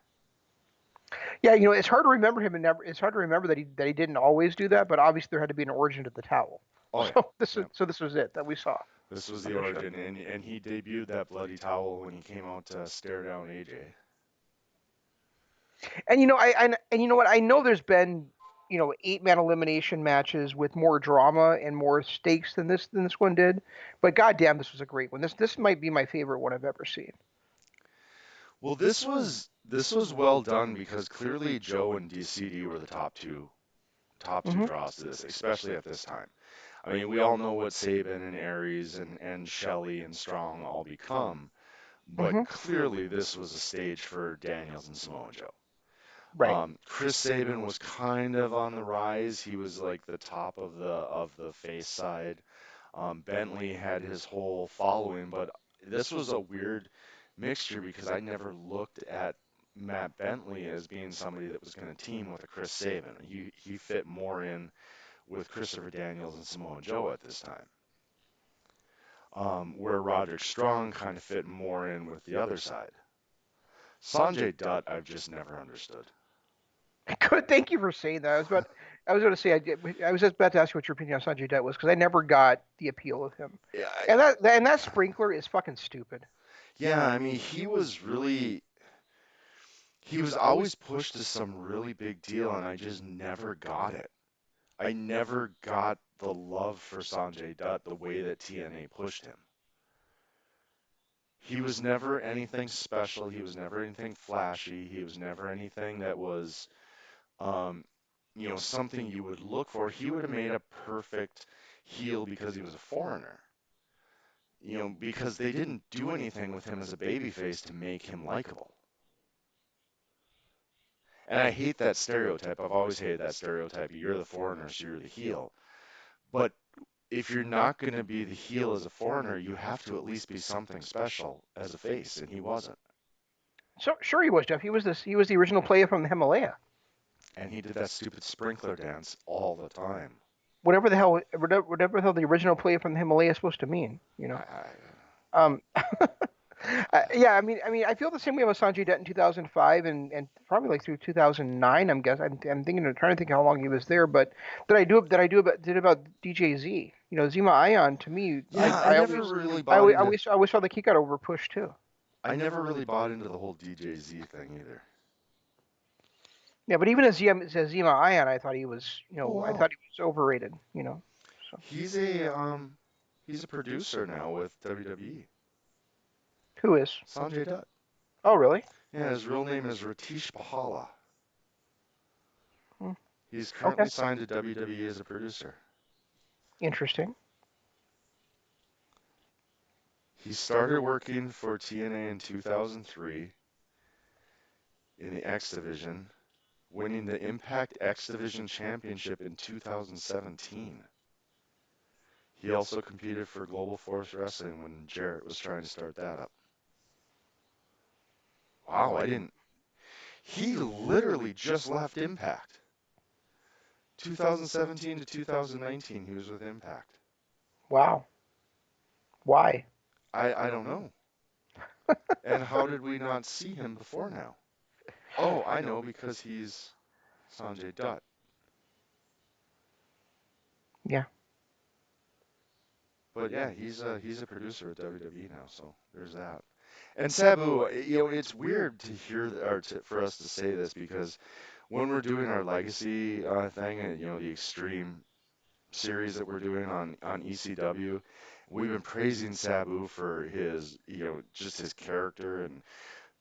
Yeah, it's hard to remember him and never. It's hard to remember that he didn't always do that. But obviously there had to be an origin to the towel. Oh yeah, So this is yep. so this was it that we saw This was on the the show. origin, and he debuted that bloody towel when he came out to stare down AJ. And you know what? I know there's been 8-man elimination matches with more drama and more stakes than this one did. But goddamn, this was a great one. This might be my favorite one I've ever seen. Well, this was well done because clearly Joe and DCD were the top two Hmm. draws to this, especially at this time. I mean, we all know what Saban and Aries and Shelley and Strong all become, but Hmm. clearly this was a stage for Daniels and Samoa Joe. Right. Chris Sabin was kind of on the rise. He was like the top of the face side. Bentley had his whole following, but this was a weird mixture because I never looked at Matt Bentley as being somebody that was going to team with a Chris Sabin. He fit more in with Christopher Daniels and Samoa Joe at this time. Where Roderick Strong kind of fit more in with the other side. Sanjay Dutt, I've just never understood. Good. Thank you for saying that. I was going to say I was just about to ask you what your opinion on Sanjay Dutt was because I never got the appeal of him. Yeah, And that sprinkler is fucking stupid. yeah. I mean, he was always pushed as some really big deal, and I just never got it. I never got the love for Sanjay Dutt the way that TNA pushed him. He was never anything special. He was never anything flashy. He was never anything that was, um, something you would look for. He would have made a perfect heel because he was a foreigner. Because they didn't do anything with him as a babyface to make him likable. And I hate that stereotype. I've always hated that stereotype. You're the foreigner, so you're the heel. But if you're not going to be the heel as a foreigner, you have to at least be something special as a face, and he wasn't. So sure he was, Jeff. He was the original player from the Himalaya. And he did that stupid sprinkler dance all the time. Whatever the hell the original player from the Himalaya is supposed to mean. I, I, Yeah, I feel the same way about Sanjay Dutt in 2005 and probably like through 2009. I'm trying to think how long he was there, but did about DJZ. Zima Ion to me, Yeah, I never really bought into. I always felt like he got over pushed too. I never really bought into the whole DJZ thing either. Yeah, but even as Zima Ion, I thought he was, Oh I wow. thought he was overrated. So He's a producer now with WWE. who is? Sanjay Dutt. Oh, really? Yeah, his real name is Ratish Bahala. Hmm. He's Okay, currently signed to WWE as a producer. interesting. He started working for TNA in 2003 in the X Division, winning the Impact X Division Championship in 2017. He also competed for Global Force Wrestling when Jarrett was trying to start that up. Wow, I didn't. He literally just left Impact. 2017 to 2019, he was with Impact. Wow. Why? I don't know. And how did we not see him before now? Oh, I know, because he's Sanjay Dutt. Yeah. But yeah, he's a producer at WWE now, so there's that. And Sabu, it's weird to hear or for us to say this because when we're doing our legacy thing, and the Extreme series that we're doing on ECW, we've been praising Sabu for his just his character and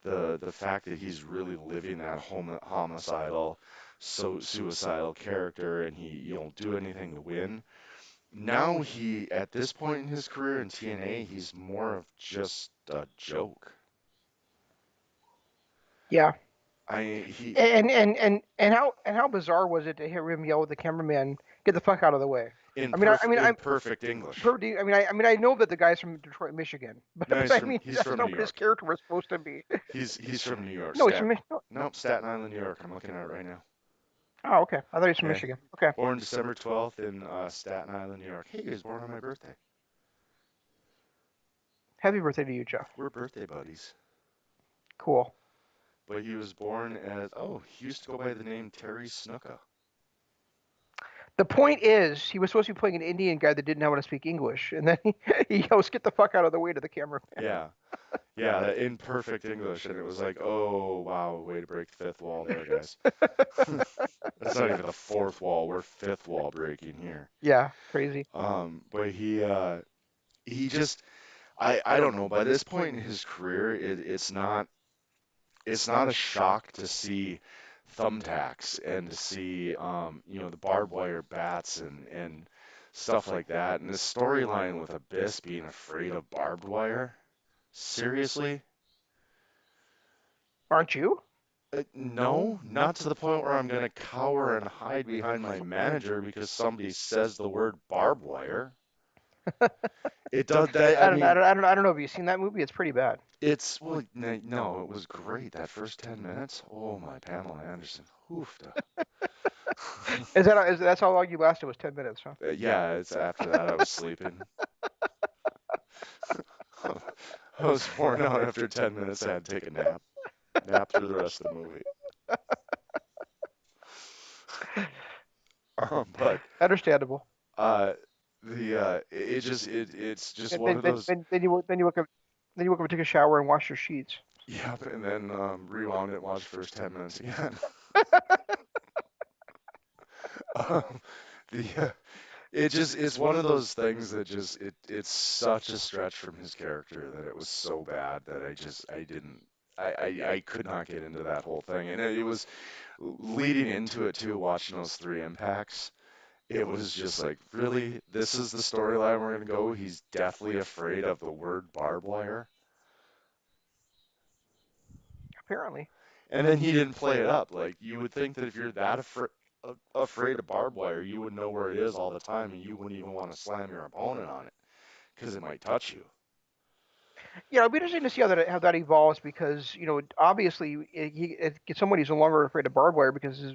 the fact that he's really living that homicidal, so suicidal character, and he'll do anything to win. Now at this point in his career in TNA, he's more of just a joke. Yeah. He And how bizarre was it to hear him yell at the cameraman, "Get the fuck out of the way." in I mean, I, I mean, in I'm perfect English. pretty. I know that the guy's from Detroit, Michigan, but, No, but I mean, he's that's from not New what his York. character was supposed to be. He's from New York, No, he's from no. Nope, Staten Island, New York. I'm looking at it right now. Oh, okay. I thought he was from Yeah, Michigan. Okay. born December 12th in Staten Island, New York. Hey, he was born on my birthday. Happy birthday to you, Jeff. We're birthday buddies. Cool. But he was born he used to go by the name Terry Snuka. The point is, he was supposed to be playing an Indian guy that didn't know how to speak English, and then he yells, "Get the fuck out of the way" to the cameraman. Yeah, yeah, in perfect English, and it was like, oh wow, way to break the fifth wall there, guys. That's not even the fourth wall. We're fifth wall breaking here. Yeah, crazy. But he just I don't know. By this point in his career, it's not a shock to see thumbtacks and to see the barbed wire bats and stuff like that. And the storyline with Abyss being afraid of barbed wire. Seriously? Aren't you? No, not to the point where I'm gonna cower and hide behind my manager because somebody says the word barbed wire. It does that. I mean, I don't know. Have you seen that movie? It's pretty bad. well, no, it was great. That first 10 minutes. Oh my, Pamela Anderson. Hoofda. That's how long you lasted? Was 10 minutes, huh? Yeah, it's after that I was sleeping. I was worn out after 10 minutes. I had to take a nap. Nap through the rest of the movie. But Understandable. it's just Then one of those. then you woke up and took a shower and washed your sheets. Yep, and then rewound it and watched the first 10 minutes again. um, the it's one of those things that it's such a stretch from his character that it was so bad that I didn't I could not get into that whole thing, and it was leading into it too, watching those three impacts. It was just like, really, this is the storyline we're gonna go. He's deathly afraid of the word barbed wire, Apparently. and then he didn't play it up. Like, you would think that if you're that afraid of barbed wire, you would know where it is all the time, and you wouldn't even want to slam your opponent on it because it might touch you. Yeah, it'll be interesting to see how that evolves because obviously somebody's no longer afraid of barbed wire because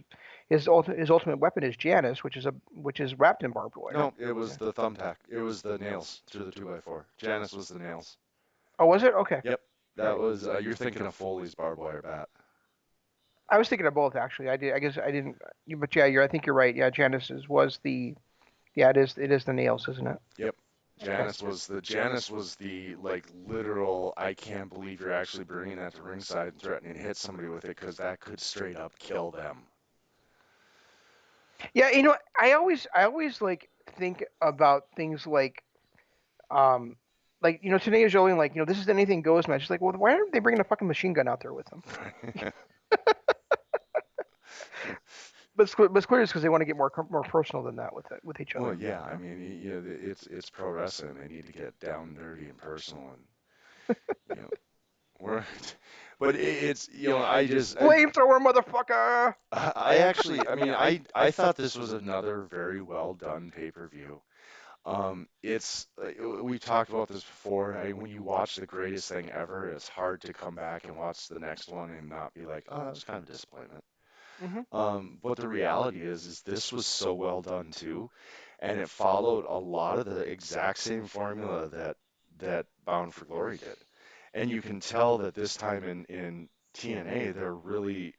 his ultimate weapon is Janice, which is wrapped in barbed wire. No, it was the thumbtack. It was the nails through the 2x4. Janice was the nails. Oh, was it? Okay. Yep, All that right. was. You're thinking of Foley's barbed wire bat. I was thinking of both actually. I did. I guess I didn't. But yeah, I think you're right. Yeah, Genesis was the. Yeah, it is. It is the nails, isn't it? Yep. Okay. Janice was the like literal. I can't believe you're actually bringing that to ringside and threatening to hit somebody with it because that could straight up kill them. Yeah, I always like think about things like today is showing like this is the anything goes match. It's like, well, why aren't they bringing a fucking machine gun out there with them? But it's clear it's because they want to get more personal than that with each Well, other. yeah, I mean, it's pro wrestling. They need to get down dirty and personal, and you know, we're, but it's Flamethrower, motherfucker! I actually, I mean, I thought this was another very well done pay-per-view. It's we've talked about this before. When you watch the greatest thing ever, it's hard to come back and watch the next one and not be like, oh, that was kind of a disappointment. Hmm. But the reality is this was so well done too, and it followed a lot of the exact same formula that Bound for Glory did. And you can tell that this time in TNA, they're really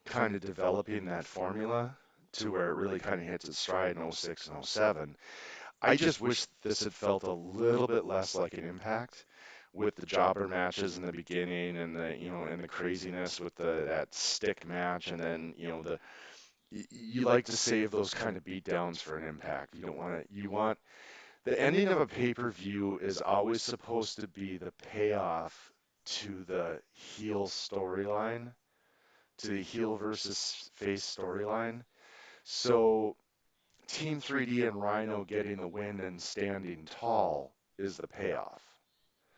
kind of developing that formula to where it really kind of hits its stride in '06 and '07. I just wish this had felt a little bit less like an Impact with the jobber matches in the beginning and the craziness with the that stick match, and then you like to save those kind of beat downs for an Impact. You don't want to you want the ending of a pay-per-view is always supposed to be the payoff to the heel storyline, to the heel versus face storyline. So Team 3D and Rhino getting the win and standing tall is the payoff.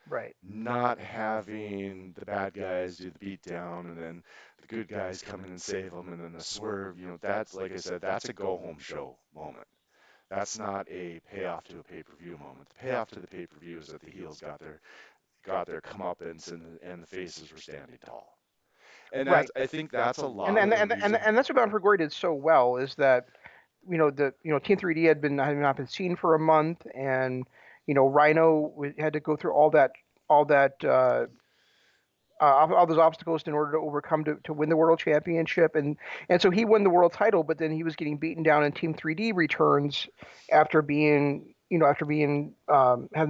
Right. Not having the bad guys do the beatdown and then the good guys come in and save them and then the swerve, that's like I said, that's a go home show moment. That's not a payoff to a pay-per-view moment. The payoff to the pay-per-view is that the heels got their comeuppance and the faces were standing tall. And Right. I think that's a And lot of and the and and, reason. and that's what Bound for Glory did so well is that the Team 3D had not been seen for a month, and Rhino had to go through all that all those obstacles in order to overcome to win the world championship, and so he won the world title, but then he was getting beaten down in Team 3D returns after being having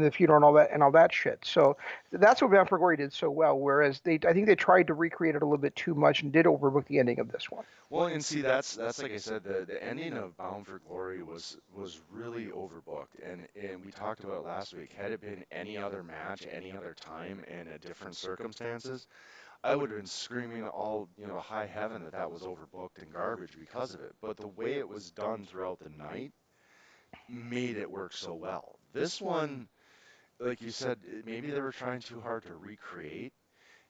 the feud and all that shit. So that's what Bound for Glory did so well. Whereas I think they tried to recreate it a little bit too much and did overbook the ending of this one. Well, and see, that's like I said, the ending of Bound for Glory was really overbooked, and we talked about last week. Had it been any other match, any other time, and a different circumstances, I would have been screaming all high heaven that that was overbooked and garbage because of it. But the way it was done throughout the night made it work so well. This one, like you said, maybe they were trying too hard to recreate.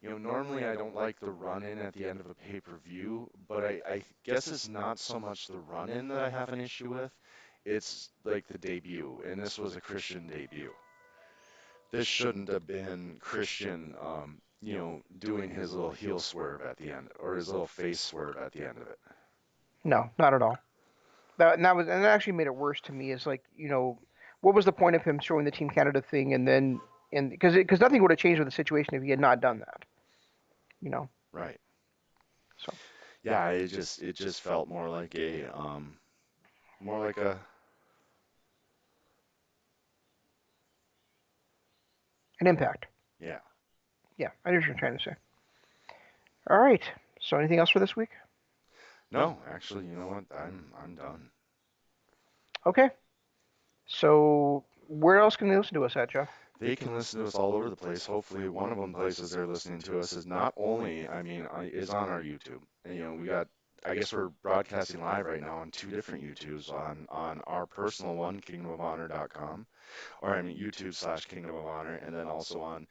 Normally I don't like the run-in at the end of a pay-per-view, but I guess it's not so much the run-in that I have an issue with. It's like the debut, and this was a Christian debut. This shouldn't have been Christian, doing his little heel swerve at the end, or his little face swerve at the end of it. No, not at all. That actually made it worse to me. Is like what was the point of him showing the Team Canada thing and because nothing would have changed with the situation if he had not done that. You know. Right. So Yeah, it just felt more like a an impact. yeah. Yeah, I know what you're trying to say. All right. So anything else for this week? No, actually, you know what? I'm done. Okay. So where else can they listen to us at, Jeff? They can listen to us all over the place. Hopefully, one of them places they're listening to us is not only, I mean, is on our YouTube. And, we got, I guess we're broadcasting live right now on two different YouTubes on our personal one, kingdomofhonor.com, or I mean YouTube / Kingdom of Honor, and then also on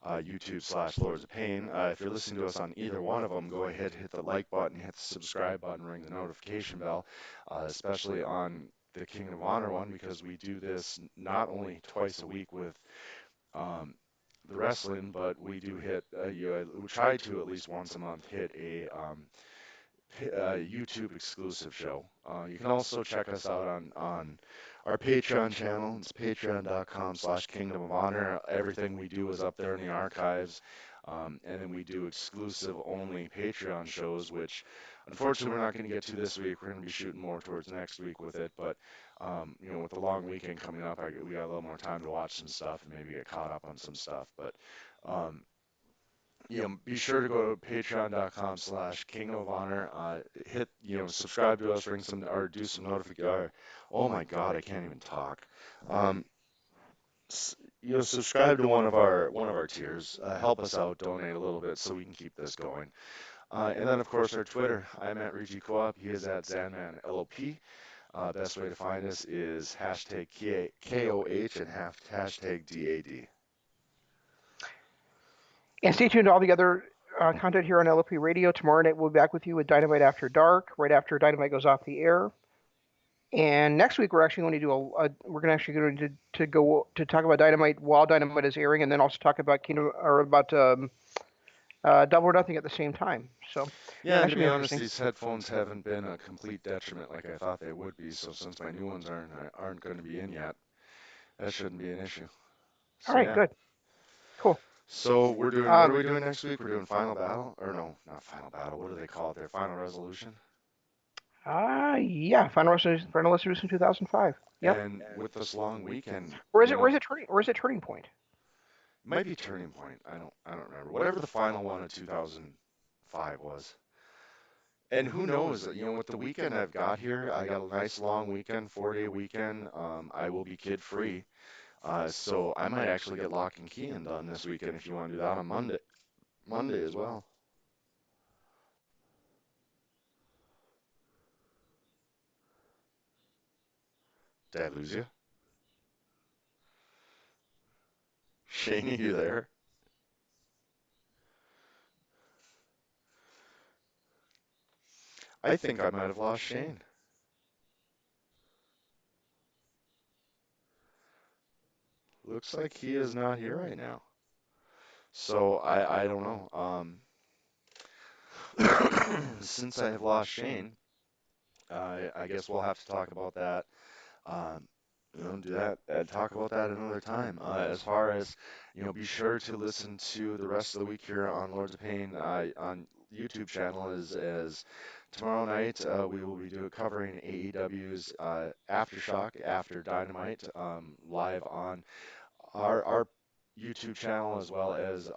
YouTube / Lords of Pain. If you're listening to us on either one of them, go ahead, hit the like button, hit the subscribe button, ring the notification bell, especially on the Kingdom of Honor one, because we do this not only twice a week with um, the wrestling, but we do hit, we try to at least once a month hit a YouTube exclusive show. You can also check us out on our Patreon channel. It's patreon.com/Kingdom of Honor. Everything we do is up there in the archives. And then we do exclusive only Patreon shows, which unfortunately we're not going to get to this week. We're going to be shooting more towards next week with it. But, with the long weekend coming up, we got a little more time to watch some stuff and maybe get caught up on some stuff. But, um, be sure to go to patreon.com/Kingdom of Honor. Subscribe to us, ring some, or do some notification. Oh my God, I can't even talk. Um, Subscribe to one of our tiers. Help us out, donate a little bit so we can keep this going. And then of course our Twitter. I'm at Rigi Co-op. He is at ZanmanLOP. Best way to find us is hashtag KOH and hashtag DAD. And stay tuned to all the other content here on LOP Radio. Tomorrow night we'll be back with you with Dynamite After Dark, right after Dynamite goes off the air. And next week we're actually going to do to go to talk about Dynamite while Dynamite is airing, and then also talk about Double or Nothing at the same time. So yeah, and to be honest, these headphones haven't been a complete detriment like I thought they would be. So since my new ones aren't going to be in yet, that shouldn't be an issue. So, all right, yeah. good, cool. So we're doing. What are we doing next week? We're doing Final Battle, or no, not Final Battle. What do they call it? Their Final Resolution. Yeah, Final Resolution 2005. Yep. And with this long weekend, Or is it Turning Point? It might be Turning Point. I don't remember. Whatever the final one of 2005 was. And who knows? With the weekend I've got here, I got a nice long weekend, 4-day weekend. I will be kid free, so I might actually get Lock and Key and done this weekend if you want to do that on Monday as well. Did I lose you? Shane, are you there? I think I might have lost Shane. Looks like he is not here right now. So I don't know. Since I have lost Shane, I guess we'll have to talk about that. Um, do that and talk about that another time. As far as be sure to listen to the rest of the week here on Lords of Pain on YouTube channel. As tomorrow night we will be covering AEW's Aftershock after Dynamite live on our YouTube channel, as well as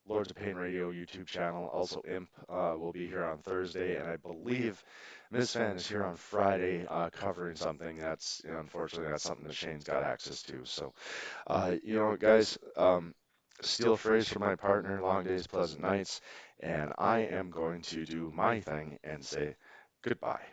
Lords of Pain Radio YouTube channel. Also, Imp will be here on Thursday, and I believe Ms. Fan is here on Friday covering something that's, unfortunately, that's something that Shane's got access to. So, guys, steal a phrase from my partner, long days, pleasant nights, and I am going to do my thing and say goodbye.